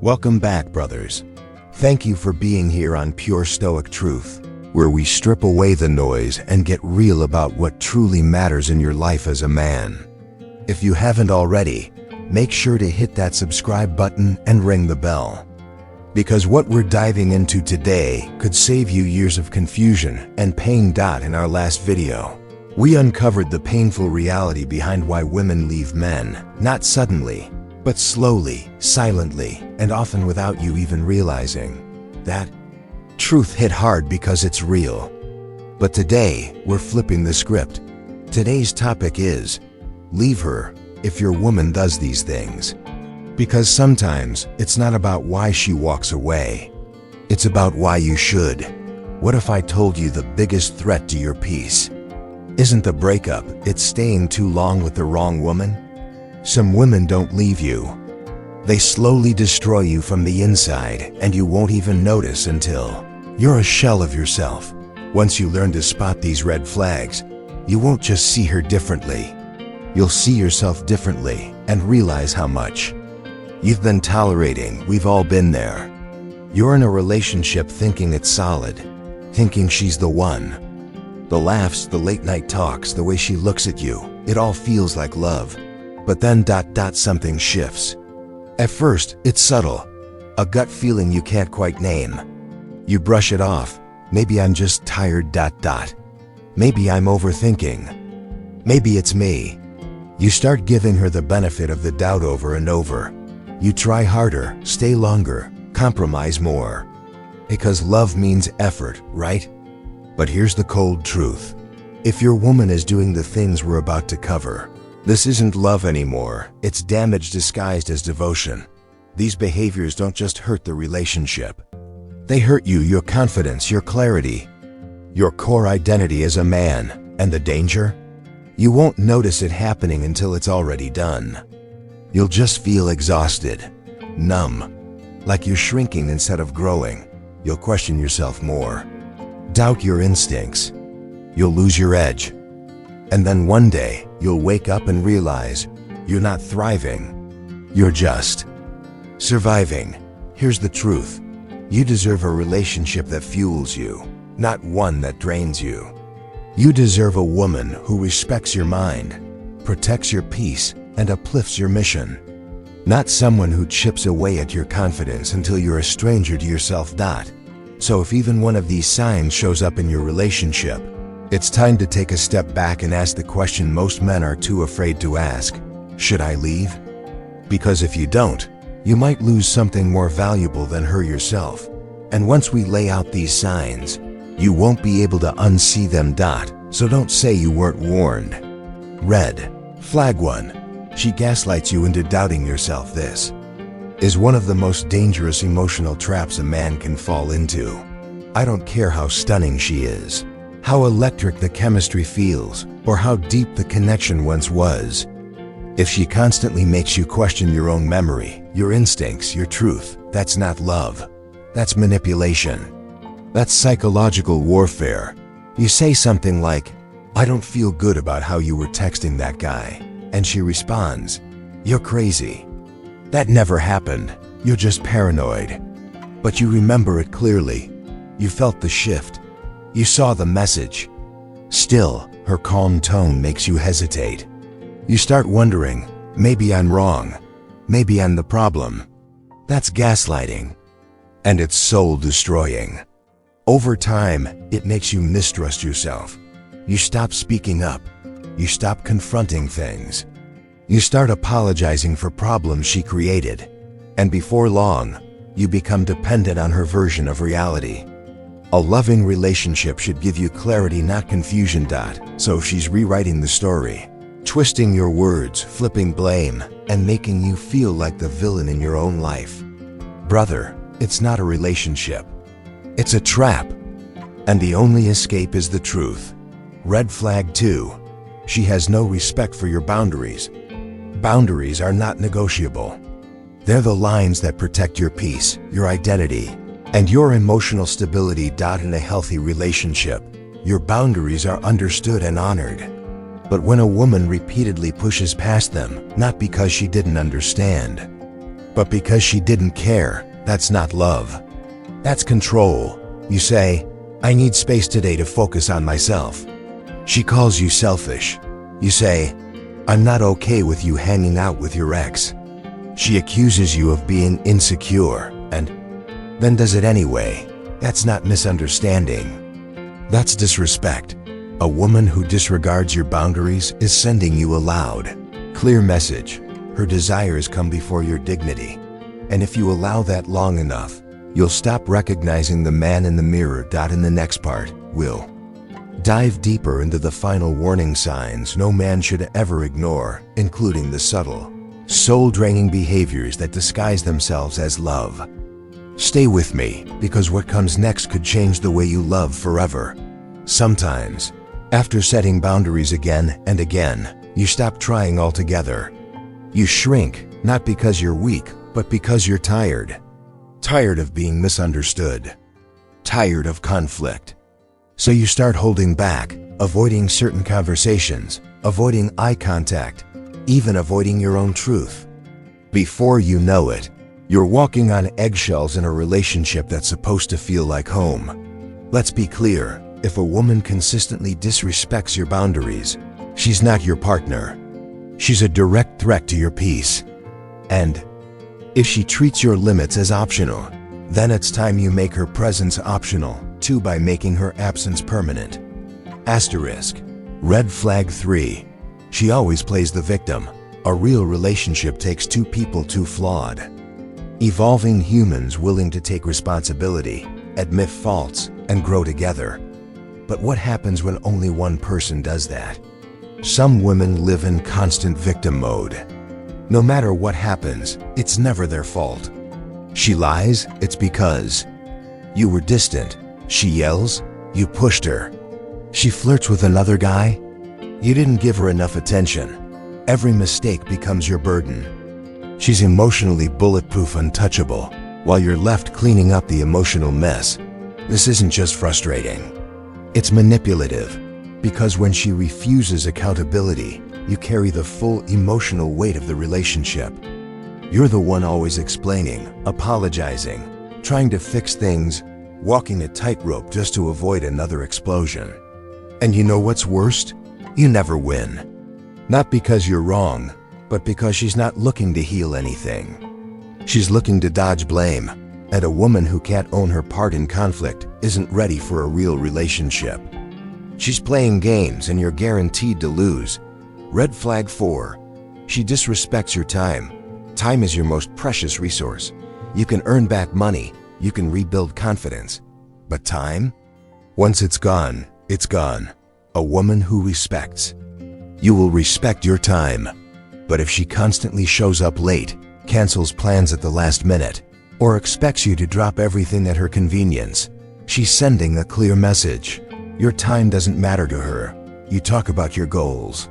Welcome back, brothers. Thank you for being here on Pure Stoic Truth, where we strip away the noise and get real about what truly matters in your life as a man. If you haven't already, make sure to hit that subscribe button and ring the bell. Because what we're diving into today could save you years of confusion and pain. In our last video, we uncovered the painful reality behind why women leave men, not suddenly, but slowly, silently, and often without you even realizing. That truth hit hard because it's real. But today, we're flipping the script. Today's topic is, leave her if your woman does these things. Because sometimes, it's not about why she walks away. It's about why you should. What if I told you the biggest threat to your peace isn't the breakup, it's staying too long with the wrong woman? Some women don't leave you. They slowly destroy you from the inside, and you won't even notice until you're a shell of yourself. Once you learn to spot these red flags, you won't just see her differently. You'll see yourself differently and realize how much you've been tolerating. We've all been there. You're in a relationship thinking it's solid, thinking she's the one. The laughs, the late night talks, the way she looks at you, it all feels like love. But then something shifts. At first, it's subtle, a gut feeling you can't quite name. You brush it off. Maybe I'm just tired. Maybe I'm overthinking. Maybe it's me. You start giving her the benefit of the doubt over and over. You try harder, stay longer, compromise more. Because love means effort, right? But here's the cold truth. If your woman is doing the things we're about to cover, this isn't love anymore. It's damage disguised as devotion. These behaviors don't just hurt the relationship. They hurt you, your confidence, your clarity, your core identity as a man. And the danger? You won't notice it happening until it's already done. You'll just feel exhausted, numb, like you're shrinking instead of growing. You'll question yourself more, doubt your instincts. You'll lose your edge. And then one day, you'll wake up and realize you're not thriving. You're just surviving. Here's the truth. You deserve a relationship that fuels you, not one that drains you. You deserve a woman who respects your mind, protects your peace, and uplifts your mission. Not someone who chips away at your confidence until you're a stranger to yourself. So if even one of these signs shows up in your relationship, it's time to take a step back and ask the question most men are too afraid to ask. Should I leave? Because if you don't, you might lose something more valuable than her yourself. And once we lay out these signs, you won't be able to unsee them. So don't say you weren't warned. Red flag 1. She gaslights you into doubting yourself. This is one of the most dangerous emotional traps a man can fall into. I don't care how stunning she is, how electric the chemistry feels, or how deep the connection once was. If she constantly makes you question your own memory, your instincts, your truth, that's not love. That's manipulation. That's psychological warfare. You say something like, "I don't feel good about how you were texting that guy." And she responds, "You're crazy. That never happened. You're just paranoid." But you remember it clearly. You felt the shift. You saw the message. Still, her calm tone makes you hesitate. You start wondering, maybe I'm wrong. Maybe I'm the problem. That's gaslighting. And it's soul-destroying. Over time, it makes you mistrust yourself. You stop speaking up. You stop confronting things. You start apologizing for problems she created. And before long, you become dependent on her version of reality. A loving relationship should give you clarity, not confusion. So she's rewriting the story, twisting your words, flipping blame, and making you feel like the villain in your own life. Brother, it's not a relationship. It's a trap. And the only escape is the truth. Red flag 2. She has no respect for your boundaries. Boundaries are not negotiable. They're the lines that protect your peace, your identity, and your emotional stability. In a healthy relationship, your boundaries are understood and honored. But when a woman repeatedly pushes past them, not because she didn't understand, But because she didn't care, that's not love. That's control. You say, I need space today to focus on myself. She calls you selfish. You say, I'm not okay with you hanging out with your ex. She accuses you of being insecure and then does it anyway. That's not misunderstanding. That's disrespect. A woman who disregards your boundaries is sending you a loud, clear message. Her desires come before your dignity. And if you allow that long enough, you'll stop recognizing the man in the mirror. In the next part, we'll dive deeper into the final warning signs no man should ever ignore, including the subtle, soul-draining behaviors that disguise themselves as love. Stay with me, because what comes next could change the way you love forever. Sometimes, after setting boundaries again and again, you stop trying altogether. You shrink, not because you're weak, but because you're tired. Tired of being misunderstood. Tired of conflict. So you start holding back, avoiding certain conversations, avoiding eye contact, even avoiding your own truth. Before you know it, you're walking on eggshells in a relationship that's supposed to feel like home. Let's be clear, if a woman consistently disrespects your boundaries, she's not your partner. She's a direct threat to your peace. And if she treats your limits as optional, then it's time you make her presence optional, too, by making her absence permanent. Asterisk. Red flag 3. She always plays the victim. A real relationship takes two people too flawed. Evolving humans willing to take responsibility, admit faults, and grow together. But what happens when only one person does that? Some women live in constant victim mode. No matter what happens, it's never their fault. She lies, it's because you were distant. She yells, you pushed her. She flirts with another guy, you didn't give her enough attention. Every mistake becomes your burden. She's emotionally bulletproof, untouchable, while you're left cleaning up the emotional mess. This isn't just frustrating. It's manipulative, because when she refuses accountability, you carry the full emotional weight of the relationship. You're the one always explaining, apologizing, trying to fix things, walking a tightrope just to avoid another explosion. And you know what's worst? You never win. Not because you're wrong, but because she's not looking to heal anything. She's looking to dodge blame, and a woman who can't own her part in conflict isn't ready for a real relationship. She's playing games and you're guaranteed to lose. Red flag 4. She disrespects your time. Time is your most precious resource. You can earn back money, you can rebuild confidence. But time? Once it's gone, it's gone. A woman who respects. You will respect your time. But if she constantly shows up late, cancels plans at the last minute, or expects you to drop everything at her convenience, she's sending a clear message. Your time doesn't matter to her. You talk about your goals.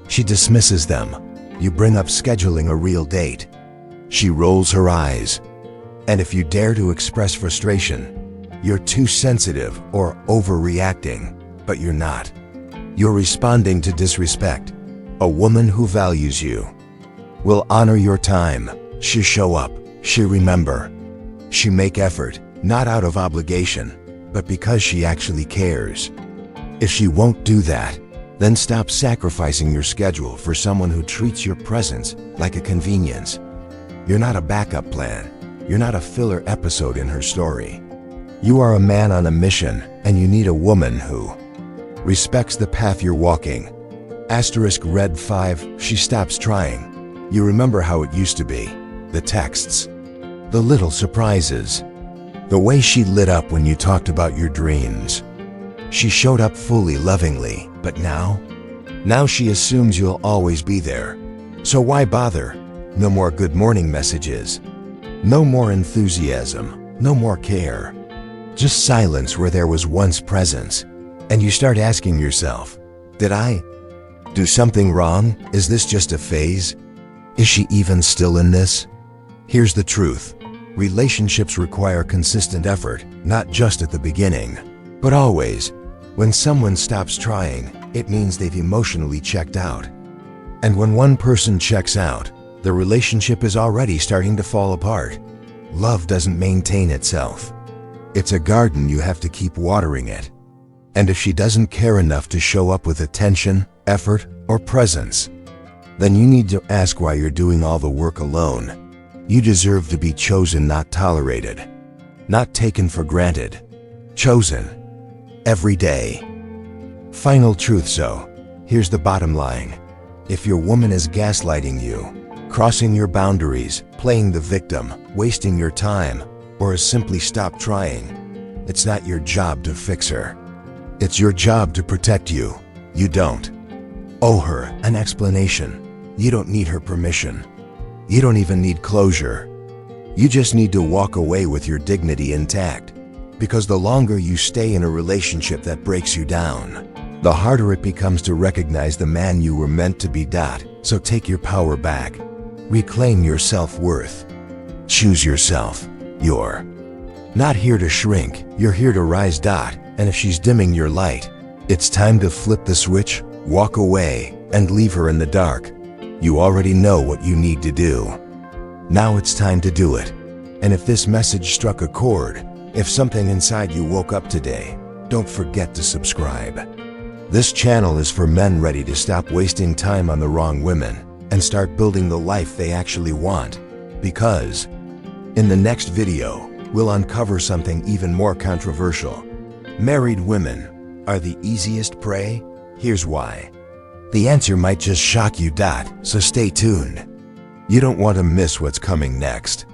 She dismisses them. You bring up scheduling a real date. She rolls her eyes. And if you dare to express frustration, you're too sensitive or overreacting, but you're not. You're responding to disrespect. A woman who values you will honor your time. She show up. She remember. She make effort, not out of obligation, but because she actually cares. If she won't do that, then stop sacrificing your schedule for someone who treats your presence like a convenience. You're not a backup plan. You're not a filler episode in her story. You are a man on a mission, and you need a woman who respects the path you're walking. Asterisk red 5. She stops trying. You remember how it used to be. The texts. The little surprises. The way she lit up when you talked about your dreams. She showed up fully, lovingly, but now she assumes you'll always be there. So why bother? No more good morning messages. No more enthusiasm. No more care. Just silence where there was once presence. And you start asking yourself, did I do something wrong? Is this just a phase? Is she even still in this? Here's the truth. Relationships require consistent effort, not just at the beginning, but always. When someone stops trying, it means they've emotionally checked out. And when one person checks out, The relationship is already starting to fall apart. Love doesn't maintain itself. It's a garden, you have to keep watering it. And if she doesn't care enough to show up with attention, effort, or presence, then you need to ask why you're doing all the work alone. You deserve to be chosen, not tolerated. Not taken for granted. Chosen. Every day. Final truth, so here's the bottom line. If your woman is gaslighting you, crossing your boundaries, playing the victim, wasting your time, or has simply stopped trying, it's not your job to fix her. It's your job to protect you. You don't owe her an explanation. You don't need her permission. You don't even need closure. You just need to walk away with your dignity intact. Because the longer you stay in a relationship that breaks you down, the harder it becomes to recognize the man you were meant to be. So take your power back. Reclaim your self-worth. Choose yourself. You're not here to shrink, you're here to rise. And if she's dimming your light, it's time to flip the switch, walk away, and leave her in the dark. You already know what you need to do. Now it's time to do it. And if this message struck a chord, if something inside you woke up today, don't forget to subscribe. This channel is for men ready to stop wasting time on the wrong women and start building the life they actually want. Because in the next video, we'll uncover something even more controversial. Married women are the easiest prey? Here's why. The answer might just shock you. So stay tuned. You don't want to miss what's coming next.